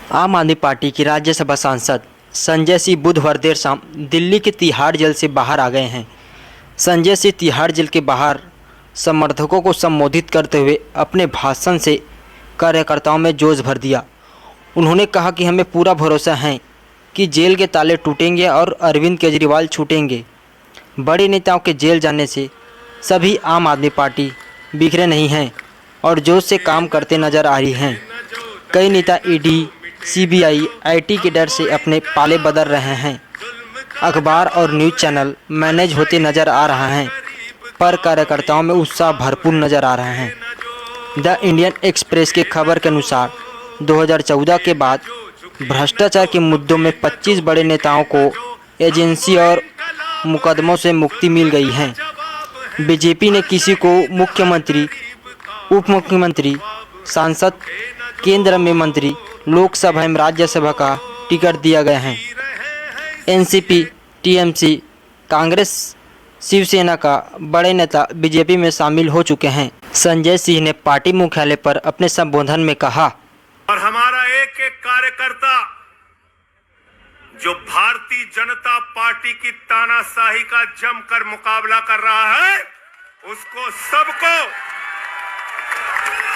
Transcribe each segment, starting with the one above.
आम आदमी पार्टी के राज्यसभा सांसद संजय सिंह बुधवार देर शाम दिल्ली के तिहाड़ जेल से बाहर आ गए हैं। संजय सिंह तिहाड़ जेल के बाहर समर्थकों को संबोधित करते हुए अपने भाषण से कार्यकर्ताओं में जोश भर दिया। उन्होंने कहा कि हमें पूरा भरोसा है कि जेल के ताले टूटेंगे और अरविंद केजरीवाल छूटेंगे। बड़े नेताओं के जेल जाने से सभी आम आदमी पार्टी बिखरे नहीं हैं और जोश से काम करते नजर आ रही हैं। कई नेता ईडी, सीबीआई, आईटी के डर से अपने पाले बदल रहे हैं। अखबार और न्यूज़ चैनल मैनेज होते नजर आ रहा है, पर कार्यकर्ताओं में उत्साह भरपूर नजर आ रहा है। द इंडियन एक्सप्रेस के खबर के अनुसार 2014 के बाद भ्रष्टाचार के मुद्दों में 25 बड़े नेताओं को एजेंसी और मुकदमों से मुक्ति मिल गई है। बीजेपी ने किसी को मुख्यमंत्री, उप मुख्यमंत्री, सांसद, केंद्र में मंत्री, लोकसभा एवं राज्यसभा का टिकट दिया गया है। एनसीपी, टीएमसी, कांग्रेस, शिवसेना का बड़े नेता बीजेपी में शामिल हो चुके हैं। संजय सिंह ने पार्टी मुख्यालय पर अपने संबोधन में कहा, और हमारा एक एक कार्यकर्ता जो भारतीय जनता पार्टी की तानाशाही का जमकर मुकाबला कर रहा है, उसको सबको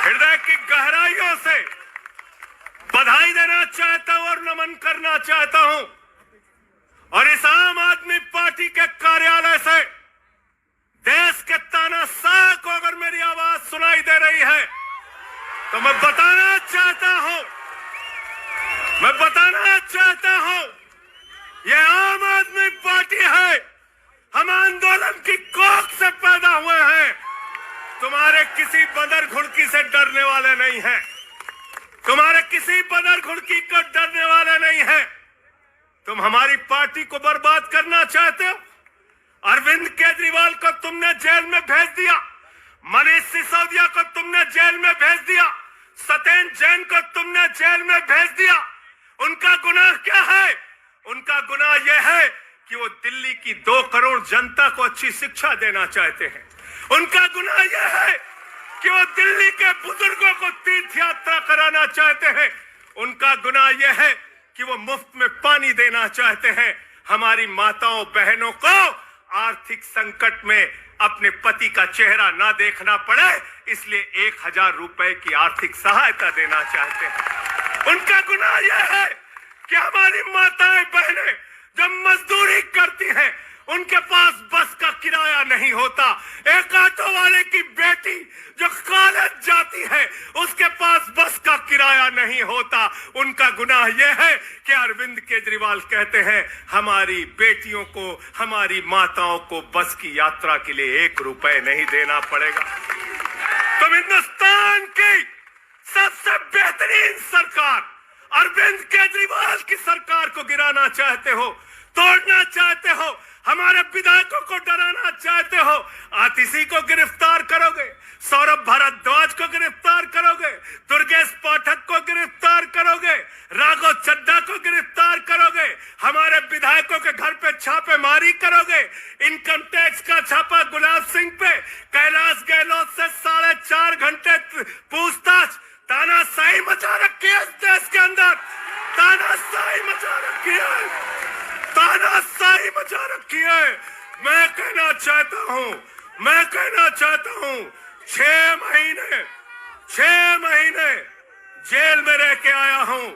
हृदय की गहराइयों से बधाई देना चाहता हूं और नमन करना चाहता हूं। और इस आम आदमी पार्टी के कार्यालय से देश के तानाशाह को अगर मेरी आवाज सुनाई दे रही है तो मैं बताना चाहता हूं ये आम आदमी पार्टी है। हम आंदोलन की कोख से पैदा हुए हैं। तुम्हारे किसी बदर घुड़की से डरने वाले नहीं हैं। तुम्हारे किसी बदर घुड़की को डरने वाले नहीं हैं। तुम हमारी पार्टी को बर्बाद करना चाहते हो। अरविंद केजरीवाल को तुमने जेल में भेज दिया, मनीष सिसोदिया को तुमने जेल में भेज दिया, सत्येंद्र जैन को तुमने जेल में भेज दिया। उनका गुनाह क्या है? उनका गुनाह यह है कि वो दिल्ली की 2 करोड़ जनता को अच्छी शिक्षा देना चाहते हैं। उनका गुनाह यह है कि वो दिल्ली के बुजुर्गों को तीर्थ यात्रा कराना चाहते हैं। उनका गुनाह यह है कि वो मुफ्त में पानी देना चाहते हैं। हमारी माताओं बहनों को आर्थिक संकट में अपने पति का चेहरा ना देखना पड़े, इसलिए 1000 रुपए की आर्थिक सहायता देना चाहते हैं। उनका गुनाह यह है कि हमारी माताएं बहनें जब मजदूरी करती हैं, उनके पास बस का किराया नहीं होता। एक ऑटो वाले की बेटी जो कॉलेज जाती है, उसके पास बस का किराया नहीं होता। उनका गुनाह यह है कि अरविंद केजरीवाल कहते हैं हमारी बेटियों को, हमारी माताओं को बस की यात्रा के लिए 1 रुपए नहीं देना पड़ेगा। तुम हिंदुस्तान की सबसे बेहतरीन सरकार अरविंद केजरीवाल की सरकार को गिराना चाहते हो, तोड़ना चाहते हो, हमारे विधायकों को डराना चाहते हो। आतिशी को गिरफ्तार करोगे, सौरभ भारद्वाज को गिरफ्तार करोगे, दुर्गेश पाठक को गिरफ्तार करोगे, राघव चड्ढा को गिरफ्तार करोगे, हमारे विधायकों के घर पे छापेमारी करोगे, इनकम टैक्स का छापा गुलाब सिंह पे, कैलाश गहलोत से 4.5 घंटे पूछताछ। तानाशाही मचा रखी है इस देश के अंदर, तानाशाही मचा रखी है, तानाशाही मचा रखी है। मैं कहना चाहता हूं 6 महीने जेल में रह के आया हूं,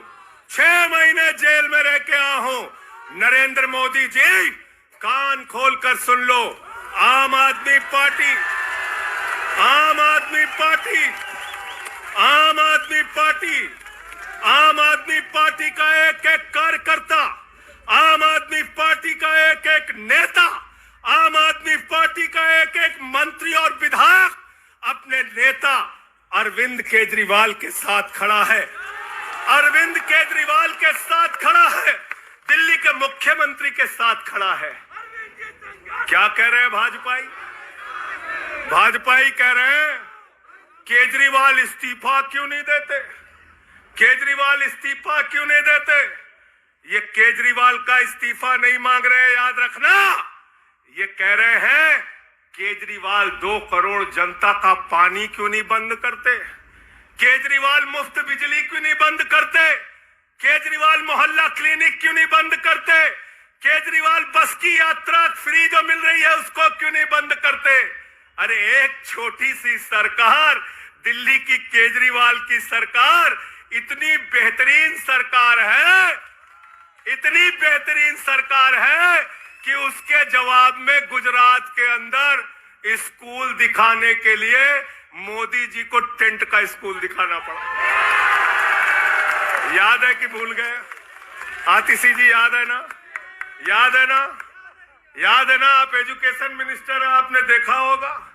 6 महीने जेल में रह के आया हूं। नरेंद्र मोदी जी, कान खोलकर सुन लो। आम आदमी पार्टी का एक एक कार्यकर्ता, आम आदमी पार्टी का एक एक नेता, आम आदमी पार्टी का एक एक मंत्री और विधायक अपने नेता अरविंद केजरीवाल के साथ खड़ा है। अरविंद केजरीवाल के साथ खड़ा है, दिल्ली के मुख्यमंत्री के साथ खड़ा है। क्या कह रहे हैं भाजपाई कह रहे हैं केजरीवाल इस्तीफा क्यों नहीं देते, केजरीवाल इस्तीफा क्यों नहीं देते। ये केजरीवाल का इस्तीफा नहीं मांग रहे, याद रखना। ये कह रहे हैं केजरीवाल 2 करोड़ जनता का पानी क्यों नहीं बंद करते, केजरीवाल मुफ्त बिजली क्यों नहीं बंद करते, केजरीवाल मोहल्ला क्लिनिक क्यों नहीं बंद करते? केजरीवाल बस की यात्रा फ्री जो मिल रही है उसको क्यों नहीं बंद करते? अरे एक छोटी सी सरकार, दिल्ली की केजरीवाल की सरकार इतनी बेहतरीन सरकार है, इतनी बेहतरीन सरकार है कि उसके जवाब में गुजरात के अंदर स्कूल दिखाने के लिए मोदी जी को टेंट का स्कूल दिखाना पड़ा। याद है कि भूल गए? आतिशी जी याद है ना? याद है ना? याद है ना? आप एजुकेशन मिनिस्टर हैं, आपने देखा होगा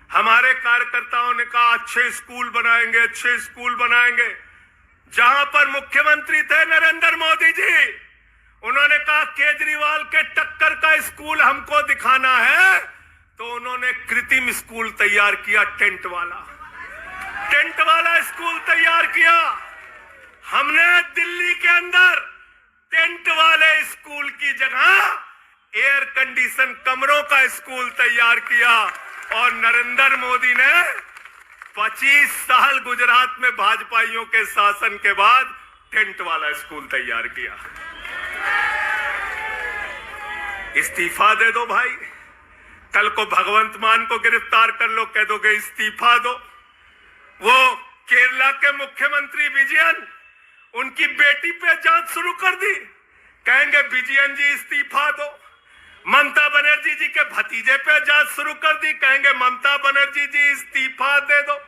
हमारे कार्यकर्ताओं ने कहा अच्छे स्कूल बनाएंगे, अच्छे स्कूल बनाएंगे। जहां पर मुख्यमंत्री थे नरेंद्र मोदी जी, उन्होंने कहा केजरीवाल के टक्कर का स्कूल हमको दिखाना है, तो उन्होंने कृत्रिम स्कूल तैयार किया, टेंट वाला स्कूल तैयार किया। हमने दिल्ली के अंदर टेंट वाले स्कूल की जगह एयर कंडीशन कमरों का स्कूल तैयार किया और नरेंद्र मोदी ने 25 साल गुजरात में भाजपाइयों के शासन के बाद टेंट वाला स्कूल तैयार किया। इस्तीफा दे दो भाई, कल को भगवंत मान को गिरफ्तार कर लो, कह दोगे इस्तीफा दो। वो केरला के मुख्यमंत्री विजयन, उनकी बेटी पे जांच शुरू कर दी, कहेंगे विजयन जी इस्तीफा दो। ममता बनर्जी जी के भतीजे पे जांच शुरू कर दी, कहेंगे ममता बनर्जी जी इस्तीफा दे दो।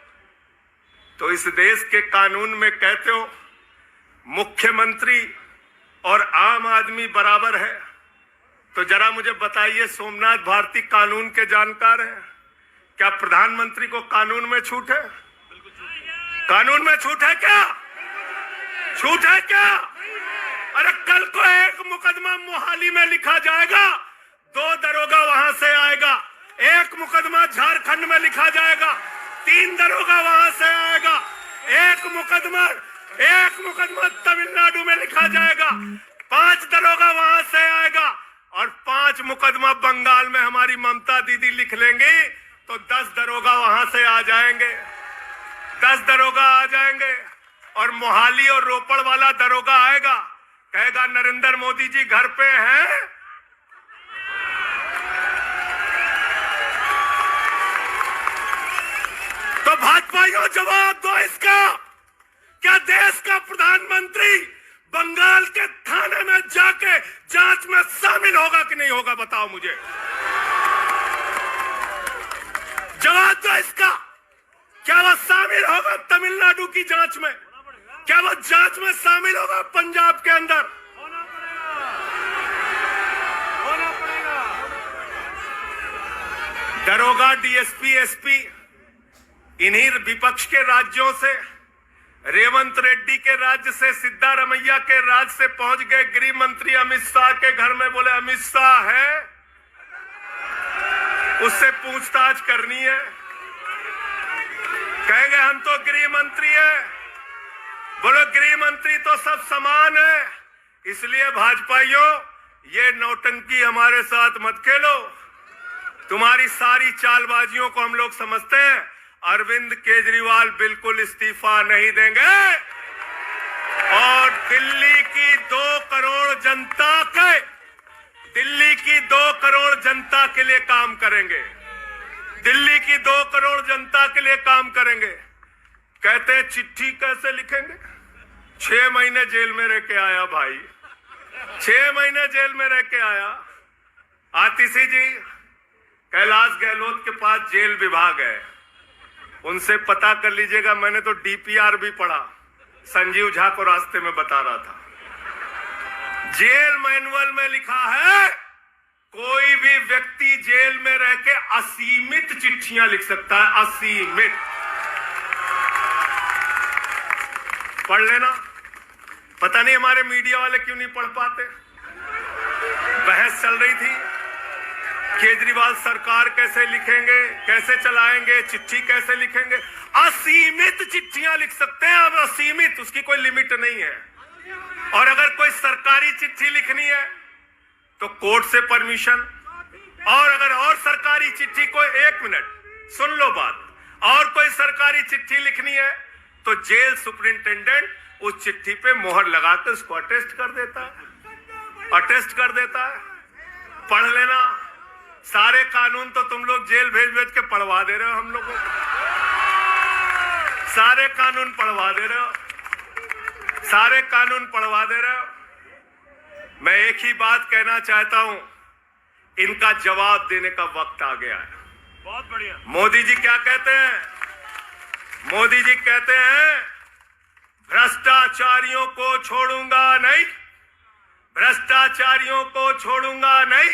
तो इस देश के कानून में कहते हो मुख्यमंत्री और आम आदमी बराबर है, तो जरा मुझे बताइए, सोमनाथ भारती कानून के जानकार हैं, क्या प्रधानमंत्री को कानून में छूट है? कानून में छूट है क्या? छूट है क्या? अरे कल को एक मुकदमा मोहाली में लिखा जाएगा, 2 दरोगा वहां से आएगा। एक मुकदमा झारखंड में लिखा जाएगा, 3 दरोगा वहां से आएगा। एक मुकदमा तमिलनाडु में लिखा जाएगा, 5 दरोगा वहां से आएगा। और 5 मुकदमा बंगाल में हमारी ममता दीदी लिख लेंगी, तो 10 दरोगा वहां से आ जाएंगे, 10 दरोगा आ जाएंगे। और मोहाली और रोपड़ वाला दरोगा आएगा, कहेगा नरेंद्र मोदी जी घर पे हैं। तो भाजपाइयों जवाब दो इसका, क्या देश का प्रधानमंत्री बंगाल के थाने में जाके जांच में शामिल होगा कि नहीं होगा? बताओ मुझे, जवाब दो इसका। क्या वह शामिल होगा तमिलनाडु की जांच में? क्या वह जांच में शामिल होगा पंजाब के अंदर? होना पड़ेगा। दरोगा, डीएसपी, एसपी, इन्हीं विपक्ष के राज्यों से, रेवंत रेड्डी के राज्य से, सिद्धारमैया के राज्य से पहुंच गए गृह मंत्री अमित शाह के घर में। बोले अमित शाह है, उससे पूछताछ करनी है। कहेंगे हम तो गृह मंत्री है। बोलो गृह मंत्री तो सब समान है। इसलिए भाजपाइयों, ये नौटंकी हमारे साथ मत खेलो। तुम्हारी सारी चालबाजियों को हम लोग समझते हैं। अरविंद केजरीवाल बिल्कुल इस्तीफा नहीं देंगे और दिल्ली की 2 करोड़ जनता के लिए काम करेंगे। दिल्ली की 2 करोड़ जनता के लिए काम करेंगे। कहते हैं चिट्ठी कैसे लिखेंगे? 6 महीने जेल में रह के आया भाई, 6 महीने जेल में रह के आया। आतिशी जी, कैलाश गहलोत के पास जेल विभाग है, उनसे पता कर लीजिएगा। मैंने तो डीपीआर भी पढ़ा, संजीव झा को रास्ते में बता रहा था। जेल मैनुअल में लिखा है कोई भी व्यक्ति जेल में रह के असीमित चिट्ठियां लिख सकता है, असीमित। पढ़ लेना। पता नहीं हमारे मीडिया वाले क्यों नहीं पढ़ पाते। बहस चल रही थी, केजरीवाल सरकार कैसे लिखेंगे, कैसे चलाएंगे, चिट्ठी कैसे लिखेंगे। असीमित चिट्ठियां लिख सकते हैं, अब असीमित, उसकी कोई लिमिट नहीं है। और अगर कोई सरकारी चिट्ठी लिखनी है तो कोर्ट से परमिशन, और अगर और सरकारी चिट्ठी को, 1 मिनट सुन लो बात, और कोई सरकारी चिट्ठी लिखनी है तो जेल सुपरिंटेंडेंट उस चिट्ठी पे मोहर लगा के उसको अटेस्ट कर देता है, अटेस्ट कर देता है। पढ़ लेना, सारे कानून तो तुम लोग जेल भेज भेज के पढ़वा दे रहे हो हम लोगों को, सारे कानून पढ़वा दे रहे हो, सारे कानून पढ़वा दे रहे हो। मैं एक ही बात कहना चाहता हूं, इनका जवाब देने का वक्त आ गया है। बहुत बढ़िया। मोदी जी क्या कहते हैं? मोदी जी कहते हैं भ्रष्टाचारियों को छोड़ूंगा नहीं, भ्रष्टाचारियों को छोड़ूंगा नहीं,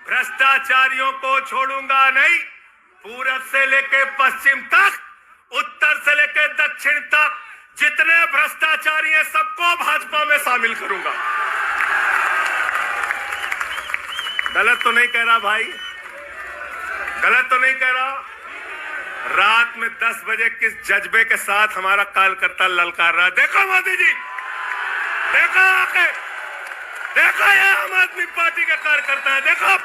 भ्रष्टाचारियों को छोड़ूंगा नहीं। पूरब से लेके पश्चिम तक, उत्तर से लेके दक्षिण तक जितने भ्रष्टाचारी हैं सबको भाजपा में शामिल करूंगा। गलत तो नहीं कह रहा भाई? गलत तो नहीं कह रहा? रात में 10 बजे किस जज्बे के साथ हमारा कार्यकर्ता ललकार रहा, देखो मोदी जी, देखो आके, देखो ये आम आदमी पार्टी के कार्यकर्ता है, देखो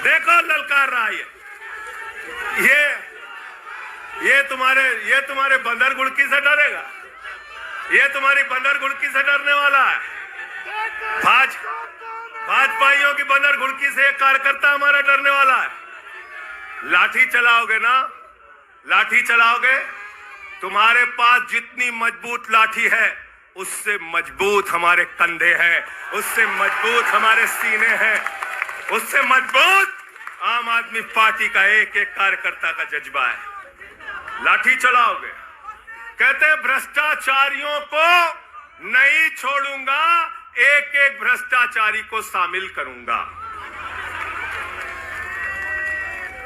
देखो ललकार रहा है। ये तुम्हारे बंदर गुड़की से डरेगा? ये तुम्हारी बंदर गुड़की से डरने वाला है? भाजपाइयों की बंदर गुड़की से एक कार्यकर्ता हमारा डरने वाला है? लाठी चलाओगे ना, लाठी चलाओगे, तुम्हारे पास जितनी मजबूत लाठी है उससे मजबूत हमारे कंधे हैं, उससे मजबूत हमारे सीने हैं, उससे मजबूत आम आदमी पार्टी का एक एक कार्यकर्ता का जज्बा है। लाठी चलाओगे। कहते हैं भ्रष्टाचारियों को नहीं छोड़ूंगा, एक एक भ्रष्टाचारी को शामिल करूंगा।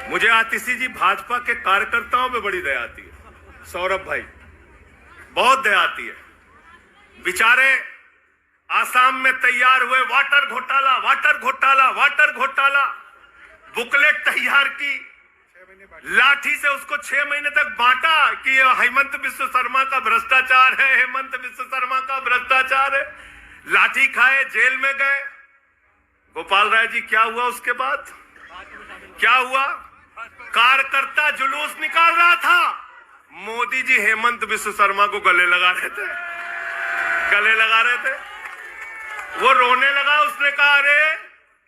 मुझे आतिशी जी भाजपा के कार्यकर्ताओं पे बड़ी दया आती है, सौरभ भाई बहुत दया आती है। बेचारे आसाम में तैयार हुए वाटर घोटाला, वाटर घोटाला, वाटर घोटाला, बुकलेट तैयार की, लाठी से उसको 6 महीने तक बांटा कि ये हेमंत बिस्व शर्मा का भ्रष्टाचार है, हेमंत बिस्व शर्मा का भ्रष्टाचार है। लाठी खाए, जेल में गए। गोपाल राय जी क्या हुआ उसके बाद? क्या हुआ? कार्यकर्ता जुलूस निकाल रहा था, मोदी जी हेमंत बिस्व शर्मा को गले लगा रहे थे, गले लगा रहे थे। वो रोने लगा, उसने कहा अरे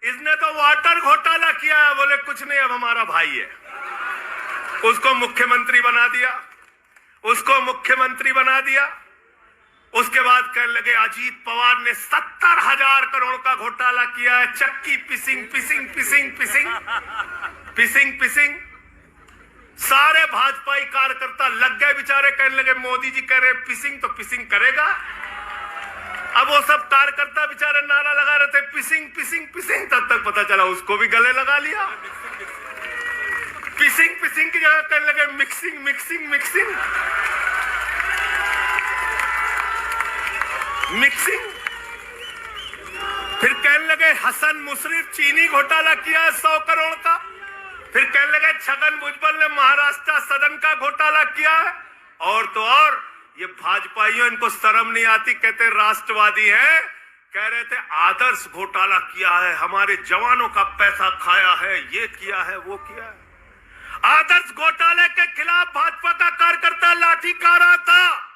इसने तो वाटर घोटाला किया है। बोले कुछ नहीं, अब हमारा भाई है। उसको मुख्यमंत्री बना दिया, उसको मुख्यमंत्री बना दिया। उसके बाद कहने लगे अजीत पवार ने 70,000 करोड़ का घोटाला किया है, चक्की पिसिंग पिसिंग पिसिंग पिसिंग पिसिंग पिसिंग। सारे भाजपाई कार्यकर्ता लग गए बेचारे, कहने लगे मोदी जी कह रहे पिसिंग तो पिसिंग करेगा। अब वो सब कार्यकर्ता बेचारे नारा लगा रहे थे पिसिंग पिसिंग पिसिंग, तब तक पता चला उसको भी गले लगा लिया। पिसिंग पिसिंग की जगह कहने लगे मिक्सिंग मिक्सिंग मिक्सिंग मिक्सिंग। फिर कहने लगे हसन मुशर्रफ चीनी घोटाला किया है 100 करोड़ का। फिर कहने लगे छगन भुजबल ने महाराष्ट्र सदन का घोटाला किया है। और तो और ये भाजपाइयों, इनको शर्म नहीं आती, कहते राष्ट्रवादी हैं, कह रहे थे आदर्श घोटाला किया है, हमारे जवानों का पैसा खाया है, ये किया है, वो किया है। आदर्श घोटाले के खिलाफ भाजपा का कार्यकर्ता लाठी खा रहा था।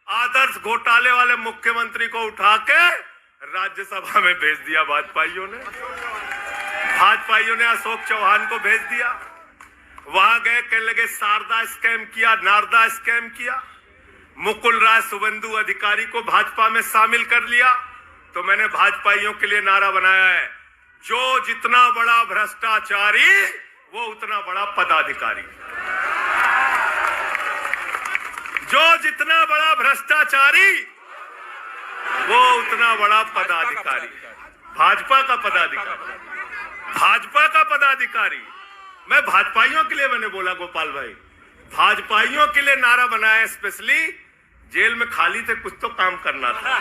आदर्श घोटाले वाले मुख्यमंत्री को उठा के राज्यसभा में भेज दिया भाजपाइयों ने। भाजपाइयों ने अशोक चौहान को भेज दिया। वहां गए, कहने लगे शारदा स्कैम किया, नारदा स्कैम किया। मुकुल राय शुभेंदु अधिकारी को भाजपा में शामिल कर लिया। तो मैंने भाजपाइयों के लिए नारा बनाया है, जो जितना बड़ा भ्रष्टाचारी वो उतना बड़ा पदाधिकारी, जो जितना बड़ा भ्रष्टाचारी वो उतना बड़ा पदाधिकारी। भाजपा का पदाधिकारी, भाजपा का पदाधिकारी। मैं भाजपाइयों के लिए मैंने बोला गोपाल भाई, भाजपाइयों के लिए नारा बनाया स्पेशली। जेल में खाली थे, कुछ तो काम करना था।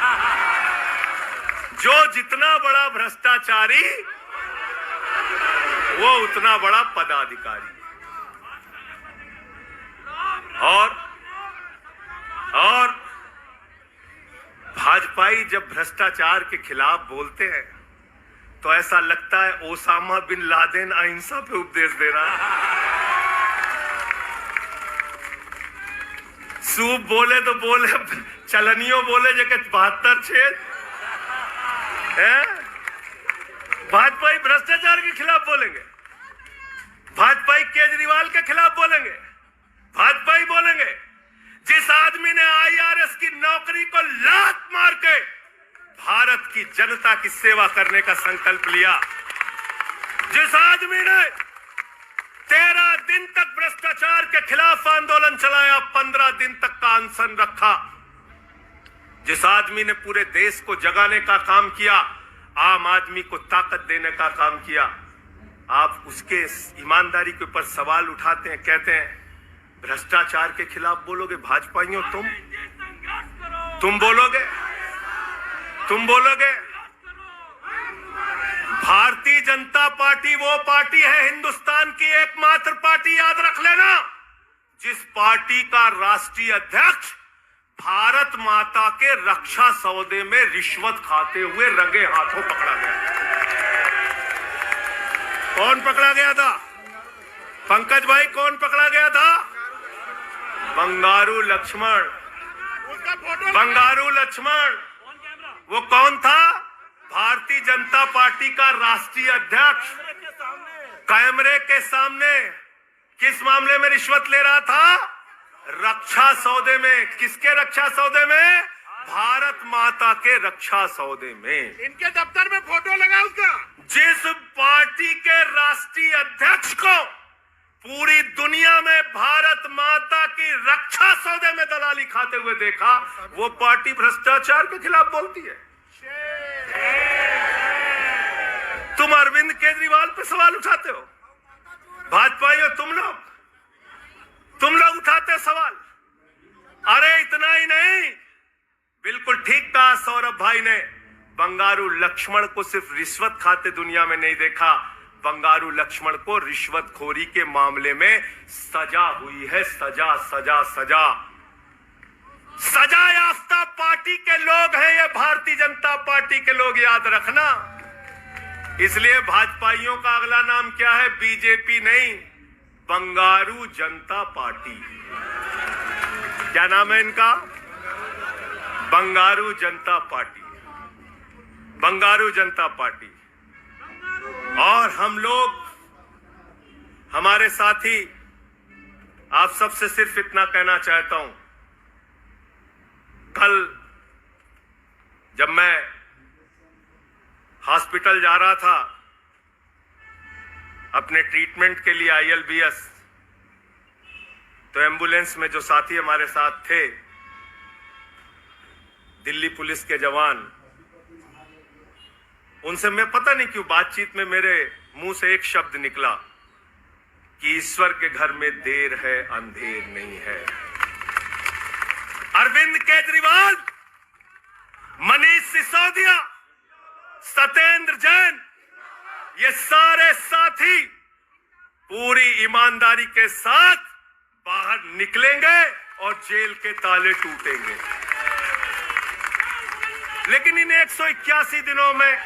जो जितना बड़ा भ्रष्टाचारी वो उतना बड़ा पदाधिकारी। और भाजपाई जब भ्रष्टाचार के खिलाफ बोलते हैं तो ऐसा लगता है ओसामा बिन लादेन अहिंसा पे उपदेश दे रहा है। सूप बोले तो बोले, चलनियों बोले जगह 72 छेद है। भाजपा ही भ्रष्टाचार के खिलाफ बोलेंगे, भाजपा ही केजरीवाल के खिलाफ बोलेंगे, भाजपा ही बोलेंगे। जिस आदमी ने IRS की नौकरी को लात मार के भारत की जनता की सेवा करने का संकल्प लिया, जिस आदमी ने 13 दिन तक भ्रष्टाचार के खिलाफ आंदोलन चलाया, 15 दिन तक का अनशन रखा, जिस आदमी ने पूरे देश को जगाने का काम किया, आम आदमी को ताकत देने का काम किया, आप उसके ईमानदारी के ऊपर सवाल उठाते हैं, कहते हैं भ्रष्टाचार के खिलाफ बोलोगे। भाजपाइयों तुम बोलोगे, तुम बोलोगे। भारतीय जनता पार्टी वो पार्टी है, हिंदुस्तान की एकमात्र पार्टी, याद रख लेना, जिस पार्टी का राष्ट्रीय अध्यक्ष भारत माता के रक्षा सौदे में रिश्वत खाते हुए रंगे हाथों पकड़ा गया। कौन पकड़ा गया था? पंकज भाई, कौन पकड़ा गया था? बंगारू लक्ष्मण। बंगारू लक्ष्मण वो कौन था? भारतीय जनता पार्टी का राष्ट्रीय अध्यक्ष। कैमरे के सामने किस मामले में रिश्वत ले रहा था? रक्षा सौदे में। किसके रक्षा सौदे में? भारत माता के रक्षा सौदे में। इनके दफ्तर में फोटो लगा उसका। जिस पार्टी के राष्ट्रीय अध्यक्ष को पूरी दुनिया में भारत माता की रक्षा सौदे में दलाली खाते हुए देखा, वो पार्टी भ्रष्टाचार के खिलाफ बोलती है। तुम अरविंद केजरीवाल पे सवाल उठाते हो, भाजपाइयों तुम लोग उठाते सवाल। अरे इतना ही नहीं, बिल्कुल ठीक कहा सौरभ भाई ने, बंगारू लक्ष्मण को सिर्फ रिश्वत खाते दुनिया में नहीं देखा, बंगारू लक्ष्मण को रिश्वतखोरी के मामले में सजा हुई है। सजा सजा सजा सजा याफ्ता पार्टी के लोग हैं ये भारतीय जनता पार्टी के लोग, याद रखना। इसलिए भाजपाइयों का अगला नाम क्या है? बीजेपी नहीं, बंगारू जनता पार्टी। क्या नाम है इनका? बंगारू जनता पार्टी। बंगारू जनता पार्टी। और हम लोग, हमारे साथी, आप सबसे सिर्फ इतना कहना चाहता हूं, कल जब मैं हॉस्पिटल जा रहा था अपने ट्रीटमेंट के लिए ILBS, तो एम्बुलेंस में जो साथी हमारे साथ थे, दिल्ली पुलिस के जवान, उनसे मैं पता नहीं क्यों बातचीत में मेरे मुंह से एक शब्द निकला कि ईश्वर के घर में देर है अंधेर नहीं है। अरविंद केजरीवाल, मनीष सिसोदिया, सत्येंद्र जैन, ये सारे साथी पूरी ईमानदारी के साथ बाहर निकलेंगे और जेल के ताले टूटेंगे। लेकिन इन 181 दिनों में,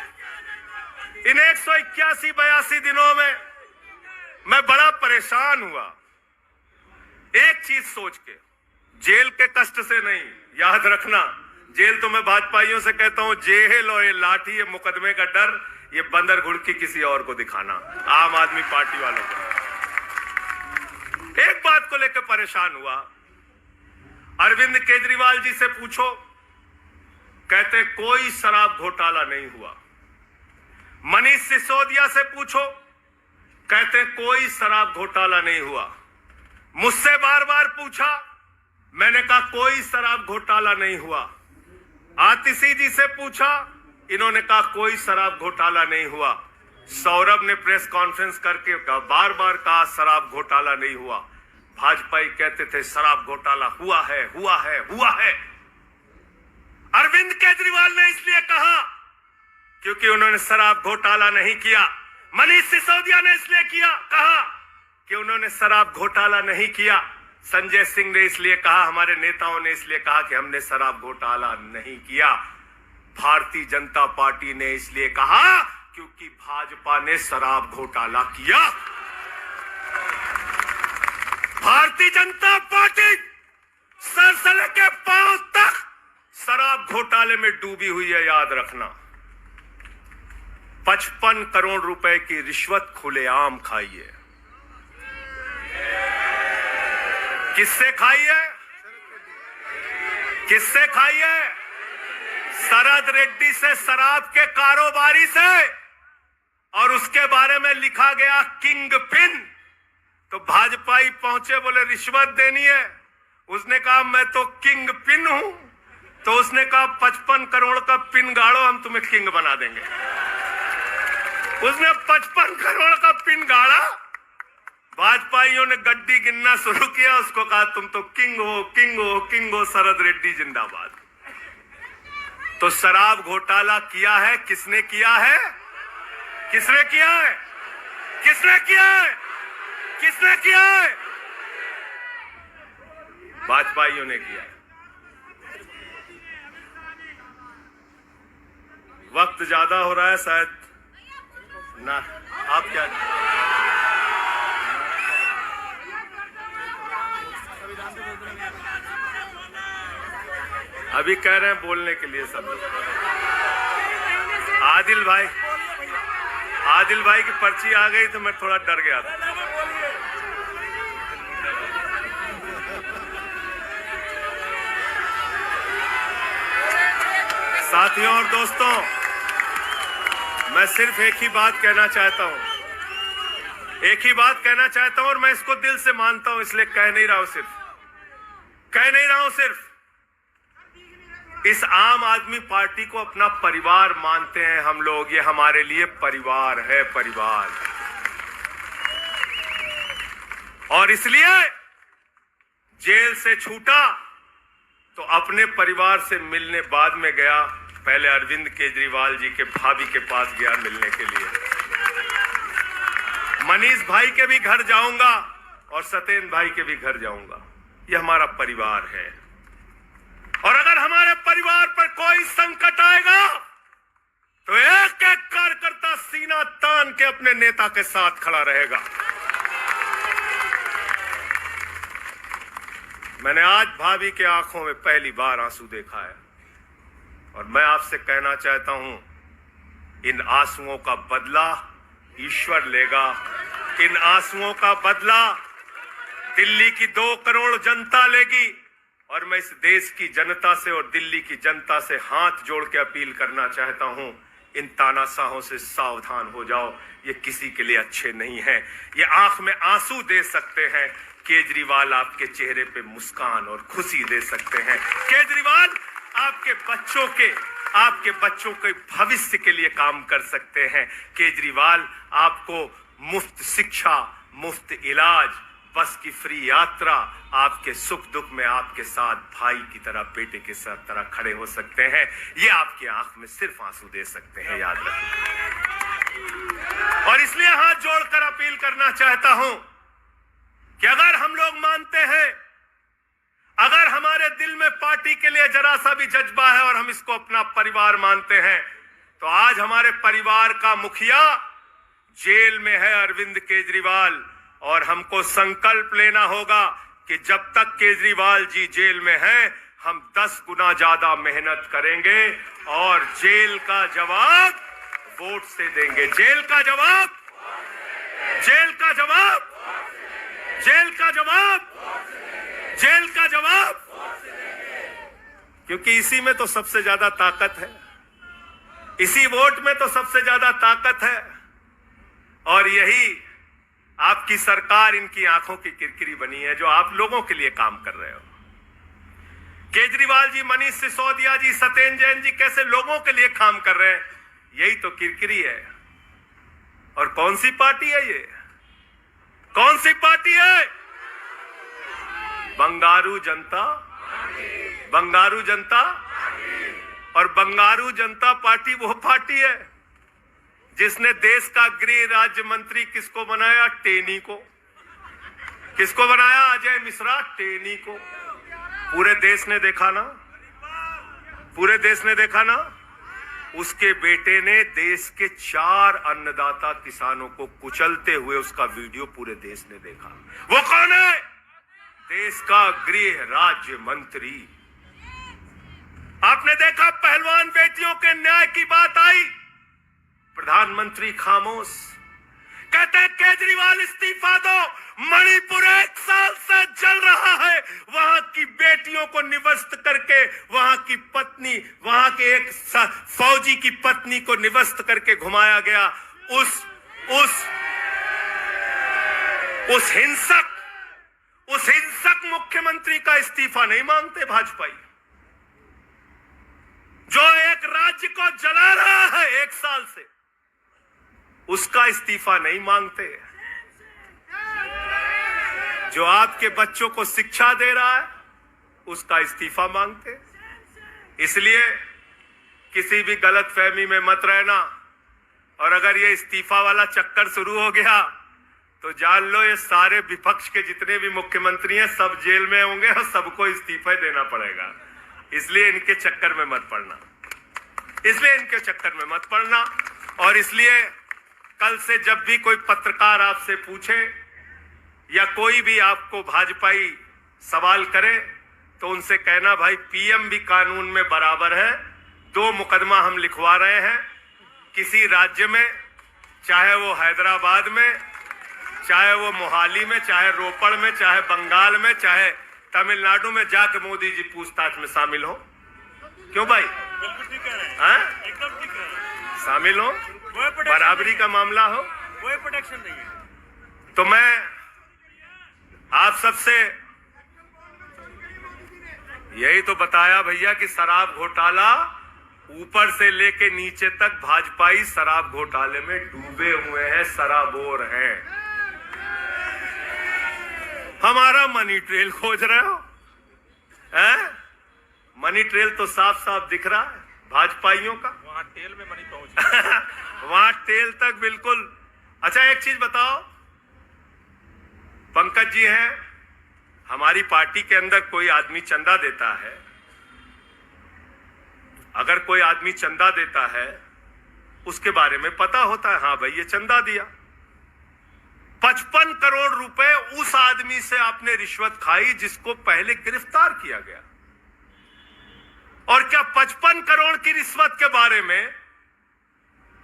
इन 181-82 दिनों में मैं बड़ा परेशान हुआ, एक चीज सोच के, जेल के कष्ट से नहीं। याद रखना, जेल तो मैं भाजपाइयों से कहता हूं, जेल और ये लाठी, ये मुकदमे का डर, ये बंदर घुड़की किसी और को दिखाना, आम आदमी पार्टी वालों को। एक बात को लेकर परेशान हुआ, अरविंद केजरीवाल जी से पूछो, कहते कोई शराब घोटाला नहीं हुआ। मनीष सिसोदिया से पूछो, कहते कोई शराब घोटाला नहीं हुआ। मुझसे बार बार पूछा, मैंने कहा कोई शराब घोटाला नहीं हुआ। आतिशी जी से पूछा, इन्होंने कहा कोई शराब घोटाला नहीं हुआ। सौरभ ने प्रेस कॉन्फ्रेंस करके बार बार कहा शराब घोटाला नहीं हुआ। भाजपाई कहते थे शराब घोटाला हुआ है, हुआ है, हुआ है। अरविंद केजरीवाल ने इसलिए कहा क्योंकि उन्होंने शराब घोटाला नहीं किया। मनीष सिसोदिया ने इसलिए कहा कि उन्होंने शराब घोटाला नहीं किया। संजय सिंह ने इसलिए कहा, हमारे नेताओं ने इसलिए कहा कि हमने शराब घोटाला नहीं किया। भारतीय जनता पार्टी ने इसलिए कहा क्योंकि भाजपा ने शराब घोटाला किया। भारतीय जनता पार्टी सर से लेके पांव तक शराब घोटाले में डूबी हुई है। याद रखना, 55 करोड़ रुपए की रिश्वत खुलेआम खाई है। किससे खाई है? किससे खाई है? शरद रेड्डी से, शराब के कारोबारी से। और उसके बारे में लिखा गया किंग पिन। तो भाजपाई पहुंचे, बोले रिश्वत देनी है। उसने कहा मैं तो किंग पिन हूं। तो उसने कहा 55 करोड़ का पिन गाड़ो, हम तुम्हें किंग बना देंगे। उसने 55 करोड़ का पिन गाड़ा। भाजपाइयों ने गड्डी गिनना शुरू किया। उसको कहा तुम तो किंग हो, किंग हो, किंग हो। शरद रेड्डी जिंदाबाद। तो शराब घोटाला किया है किसने? किया है किसने? किया है किसने? किया है किसने? किया है भाजपाइयों ने किया है। वक्त ज्यादा हो रहा है शायद ना, आप क्या? अभी कह रहे हैं बोलने के लिए सब लोग। आदिल भाई की पर्ची आ गई तो मैं थोड़ा डर गया था। साथियों और दोस्तों, मैं सिर्फ एक ही बात कहना चाहता हूं, एक ही बात कहना चाहता हूं, और मैं इसको दिल से मानता हूं, इसलिए कह नहीं रहा हूं सिर्फ इस आम आदमी पार्टी को अपना परिवार मानते हैं हम लोग। ये हमारे लिए परिवार है, परिवार। और इसलिए जेल से छूटा तो अपने परिवार से मिलने बाद में गया। पहले अरविंद केजरीवाल जी के भाभी के पास गया मिलने के लिए। मनीष भाई के भी घर जाऊंगा और सत्येंद्र भाई के भी घर जाऊंगा। ये हमारा परिवार है। और अगर हमारे परिवार पर कोई संकट आएगा तो एक एक कार्यकर्ता सीना तान के अपने नेता के साथ खड़ा रहेगा। मैंने आज भाभी के आंखों में पहली बार आंसू देखा है और मैं आपसे कहना चाहता हूं, इन आंसुओं का बदला ईश्वर लेगा। इन आंसुओं का बदला दिल्ली की 2 करोड़ जनता लेगी। और मैं इस देश की जनता से और दिल्ली की जनता से हाथ जोड़ के अपील करना चाहता हूं, इन तानाशाहों से सावधान हो जाओ। ये किसी के लिए अच्छे नहीं हैं। ये आंख में आंसू दे सकते हैं, केजरीवाल आपके चेहरे पे मुस्कान और खुशी दे सकते हैं। केजरीवाल आपके बच्चों के भविष्य के लिए काम कर सकते हैं। केजरीवाल आपको मुफ्त शिक्षा, मुफ्त इलाज, बस की फ्री यात्रा, आपके सुख दुख में आपके साथ भाई की तरह, बेटे के साथ तरह खड़े हो सकते हैं। ये आपकी आंख में सिर्फ आंसू दे सकते हैं, याद रखिए। और इसलिए हाथ जोड़कर अपील करना चाहता हूं कि अगर हम लोग मानते हैं, अगर हमारे दिल में पार्टी के लिए जरा सा भी जज्बा है और हम इसको अपना परिवार मानते हैं, तो आज हमारे परिवार का मुखिया जेल में है, अरविंद केजरीवाल। और हमको संकल्प लेना होगा कि जब तक केजरीवाल जी जेल में हैं, हम 10 गुना ज्यादा मेहनत करेंगे और जेल का जवाब वोट से देंगे। जेल का जवाब, जेल का जवाब, जेल का जवाब, जेल का जवाब। क्योंकि इसी में तो सबसे ज्यादा ताकत है, इसी वोट में तो सबसे ज्यादा ताकत है। और यही आपकी सरकार इनकी आंखों की किरकिरी बनी है, जो आप लोगों के लिए काम कर रहे हो। केजरीवाल जी, मनीष सिसोदिया जी, सत्येंद्र जैन जी कैसे लोगों के लिए काम कर रहे हैं, यही तो किरकिरी है। और कौन सी पार्टी है ये? कौन सी पार्टी है? बंगारू जनता, बंगारू जनता। और बंगारू जनता पार्टी वो पार्टी है जिसने देश का गृह राज्य मंत्री किसको बनाया? टेनी को। किसको बनाया? अजय मिश्रा टेनी को। पूरे देश ने देखा ना, पूरे देश ने देखा ना। उसके बेटे ने देश के 4 अन्नदाता किसानों को कुचलते हुए उसका वीडियो पूरे देश ने देखा। वो कौन है? देश का गृह राज्य मंत्री। आपने देखा पहलवान बेटियों के न्याय की बात आई, प्रधानमंत्री खामोश। कहते हैं केजरीवाल इस्तीफा दो, मणिपुर 1 साल से जल रहा है, वहां की बेटियों को निवस्त करके, वहां की पत्नी, वहां के एक फौजी की पत्नी को निवस्त करके घुमाया गया। उस हिंसक मुख्यमंत्री का इस्तीफा नहीं मांगते भाजपा, जो एक राज्य को जला रहा है 1 साल से, उसका इस्तीफा नहीं मांगते। जो आपके बच्चों को शिक्षा दे रहा है, उसका इस्तीफा मांगते। इसलिए किसी भी गलतफहमी में मत रहना, और अगर ये इस्तीफा वाला चक्कर शुरू हो गया तो जान लो ये सारे विपक्ष के जितने भी मुख्यमंत्री हैं सब जेल में होंगे और सबको इस्तीफा देना पड़ेगा। इसलिए इनके चक्कर में मत पड़ना, और इसलिए कल से जब भी कोई पत्रकार आपसे पूछे या कोई भी आपको भाजपाई सवाल करे तो उनसे कहना, भाई पीएम भी कानून में बराबर है। 2 मुकदमा हम लिखवा रहे हैं किसी राज्य में, चाहे वो हैदराबाद में, चाहे वो मोहाली में, चाहे रोपड़ में, चाहे बंगाल में, चाहे तमिलनाडु में, जाके मोदी जी पूछताछ में शामिल हो। क्यों भाई? बिल्कुल ठीक कह रहे हैं, एकदम ठीक कह रहे हैं। शामिल हो, बराबरी का मामला हो, कोई प्रोटेक्शन नहीं है। तो मैं आप सबसे यही तो बताया भैया कि शराब घोटाला ऊपर से लेके नीचे तक भाजपाई शराब घोटाले में डूबे हुए हैं, सराबोर हैं। हमारा मनी ट्रेल खोज रहे हो, हैं? मनी ट्रेल तो साफ साफ दिख रहा है भाजपाइयों का। वहां टेल में मनी पहुंच वहां टेल तक बिल्कुल। अच्छा एक चीज बताओ, पंकज जी हैं, हमारी पार्टी के अंदर कोई आदमी चंदा देता है, अगर कोई आदमी चंदा देता है उसके बारे में पता होता है, हाँ भाई ये चंदा दिया। 55 करोड़ रुपए उस आदमी से आपने रिश्वत खाई जिसको पहले गिरफ्तार किया गया। और क्या 55 करोड़ की रिश्वत के बारे में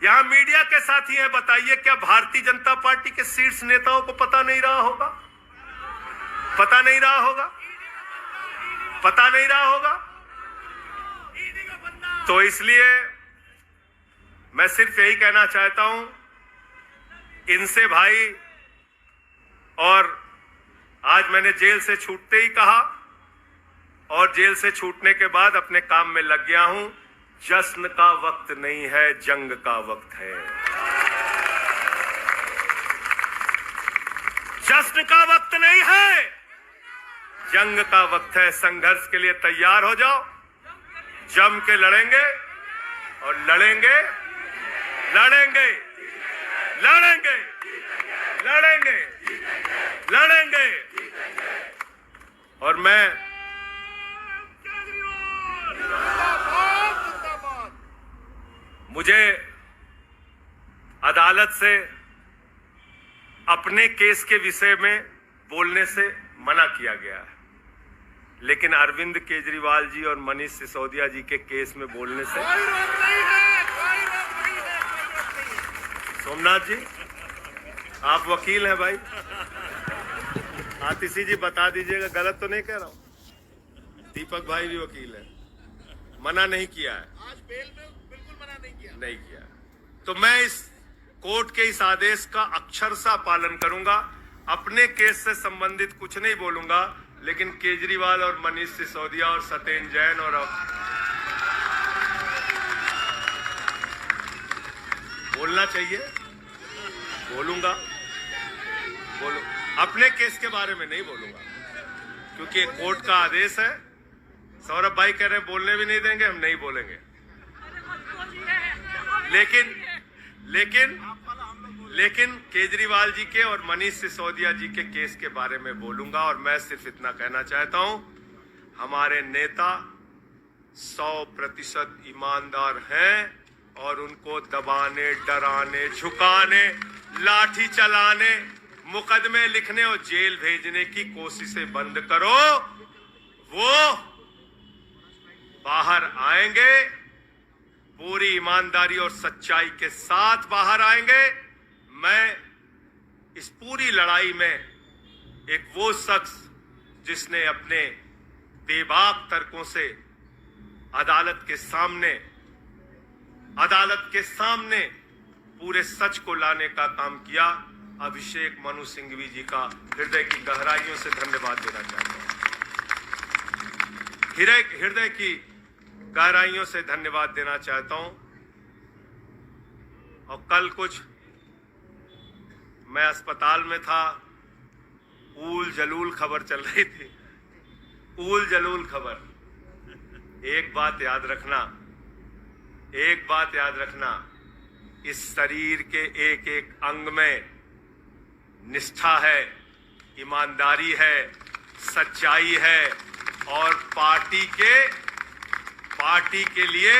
यहां मीडिया के साथी हैं, बताइए क्या भारतीय जनता पार्टी के शीर्ष नेताओं को पता नहीं रहा होगा? पता नहीं रहा होगा। तो इसलिए मैं सिर्फ यही कहना चाहता हूं इनसे भाई, और आज मैंने जेल से छूटते ही कहा और जेल से छूटने के बाद अपने काम में लग गया हूं। जश्न का वक्त नहीं है, जंग का वक्त है। जश्न का वक्त नहीं है, जंग का वक्त है। संघर्ष के लिए तैयार हो जाओ, जम के लड़ेंगे और लड़ेंगे। और मैं मुझे अदालत से अपने केस के विषय में बोलने से मना किया गया है, लेकिन अरविंद केजरीवाल जी और मनीष सिसोदिया जी के केस में बोलने से सोमनाथ जी आप वकील हैं भाई, आतिशी जी बता दीजिएगा, गलत तो नहीं कह रहा हूं। दीपक भाई भी वकील है, मना नहीं किया है, आज बेल में बिल्कुल मना नहीं किया। तो मैं इस कोर्ट के इस आदेश का अक्षरशः पालन करूंगा। अपने केस से संबंधित कुछ नहीं बोलूंगा, लेकिन केजरीवाल और मनीष सिसोदिया और सत्येंद्र जैन और बोलना चाहिए, बोलूंगा। अपने केस के बारे में नहीं बोलूंगा क्योंकि कोर्ट का आदेश है। सौरभ भाई कह रहे हैं बोलने भी नहीं देंगे, हम नहीं बोलेंगे, लेकिन केजरीवाल जी के और मनीष सिसोदिया जी के केस के बारे में बोलूंगा। और मैं सिर्फ इतना कहना चाहता हूं, हमारे नेता 100% ईमानदार हैं और उनको दबाने, डराने, झुकाने, लाठी चलाने, मुकदमे लिखने और जेल भेजने की कोशिशें बंद करो। वो बाहर आएंगे, पूरी ईमानदारी और सच्चाई के साथ बाहर आएंगे। मैं इस पूरी लड़ाई में एक वो शख्स जिसने अपने बेबाक तर्कों से अदालत के सामने पूरे सच को लाने का काम किया, अभिषेक मनु सिंघवी जी का हृदय की गहराइयों से धन्यवाद देना चाहता हूं। हृदय की गहराइयों से धन्यवाद देना चाहता हूं। और कल कुछ मैं अस्पताल में था, ऊल जलूल खबर चल रही थी, ऊल जलूल खबर। एक बात याद रखना, इस शरीर के एक एक अंग में निष्ठा है, ईमानदारी है, सच्चाई है और पार्टी के लिए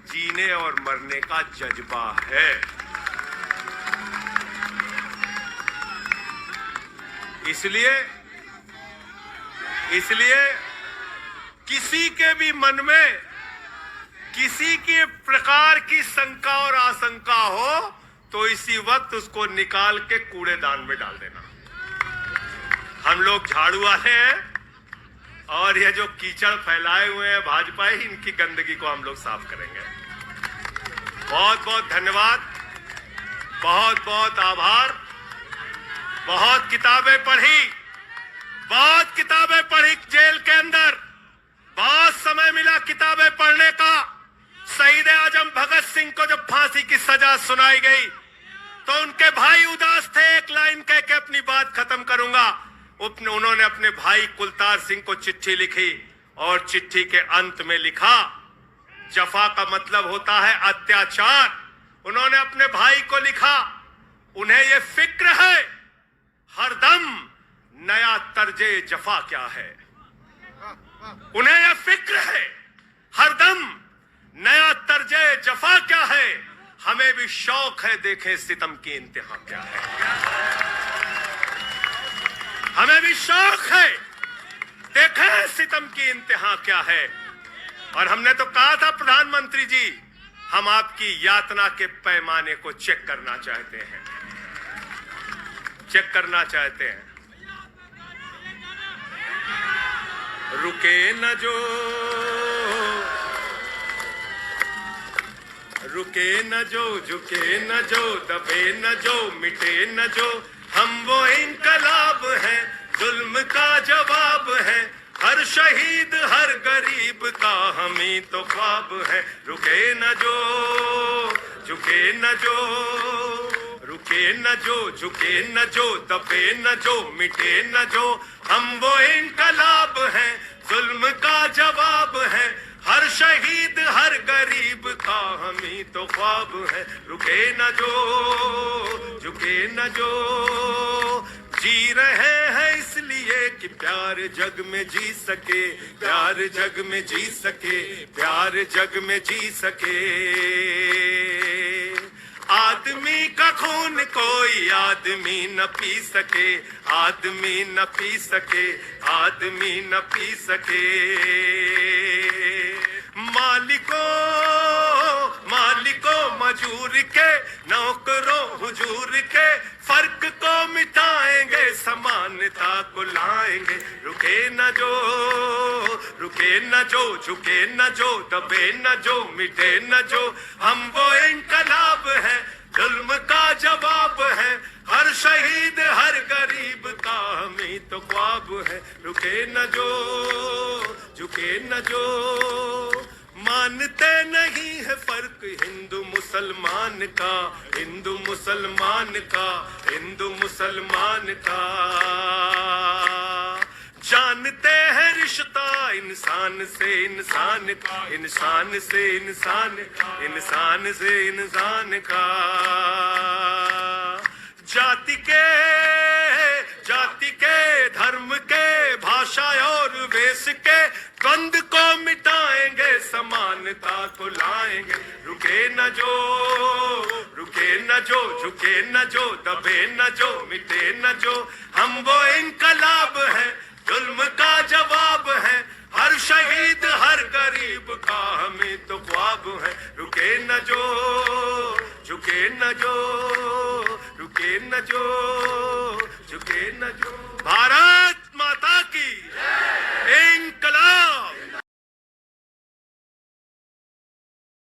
जीने और मरने का जज्बा है। इसलिए किसी के भी मन में किसी के प्रकार की शंका और आशंका हो तो इसी वक्त उसको निकाल के कूड़ेदान में डाल देना। हम लोग झाड़ू वाले हैं और ये जो कीचड़ फैलाए हुए हैं भाजपा ही, इनकी गंदगी को हम लोग साफ करेंगे। बहुत बहुत धन्यवाद, बहुत बहुत आभार। बहुत किताबें पढ़ी जेल के अंदर, बहुत समय मिला किताबें पढ़ने का। शहीद आजम भगत सिंह को जब फांसी की सजा सुनाई गई तो उनके भाई उदास थे। एक लाइन कह के अपनी बात खत्म करूंगा। उन्होंने अपने भाई कुलतार सिंह को चिट्ठी लिखी और चिट्ठी के अंत में लिखा, जफा का मतलब होता है अत्याचार। उन्होंने अपने भाई को लिखा, उन्हें यह फिक्र है हरदम नया तर्जे जफा क्या है। उन्हें यह फिक्र है हरदम नया तर्जे जफा क्या है। हमें भी शौक है देखें सितम की इंतहा क्या है। हमें भी शौक है देखें सितम की इंतहा क्या है। और हमने तो कहा था प्रधानमंत्री जी, हम आपकी यातना के पैमाने को चेक करना चाहते हैं, रुके न जो झुके न जो दबे न जो मिटे न जो, हम वो इनकलाब हैं जुल्म का जवाब है। हर शहीद हर गरीब का हम ही तो ख्वाब है। रुके न जो झुके न जो, रुके न जो झुके न जो दबे न जो मिटे न जो, हम वो इनकलाब हैं जुल्म का जवाब है। हर शहीद हर गरीब का हम ही तो ख्वाब है। रुके न जो झुके न जो, जी रहे हैं इसलिए कि प्यार जग में जी सके, प्यार जग में जी सके, प्यार जग में जी सके। आदमी का खून कोई आदमी न पी सके, आदमी न पी सके, आदमी न पी सके। मालिकों मजूर के, नौकरों हुजूर के, फर्क को मिटाएंगे समानता को लाएंगे। रुके न जो झुके न जो दबे न जो मिटे न जो, हम वो इनकलाब है जुल्म का जवाब है। हर शहीद हर गरीब का हम ही तो ख्वाब है। रुके न जो झुके न जो, मानते नहीं है फर्क हिंदू मुसलमान का, हिंदू मुसलमान का, हिंदू मुसलमान का। जानते हैं रिश्ता इंसान से इंसान का, इंसान से इंसान, इंसान से इंसान का। जाति के धर्म के भाषा और वेश के द्वंद को मिटाएंगे समानता को लाएंगे। रुके न जो रुके न जो, झुके न जो, दबे न जो, मिटे न जो, हम वो इनकलाब है, जुल्म का जवाब है, हर शहीद हर गरीब का हमें तो ख्वाब है। रुके न जो, झुके न जो, रुके न जो, झुके न जो। भारत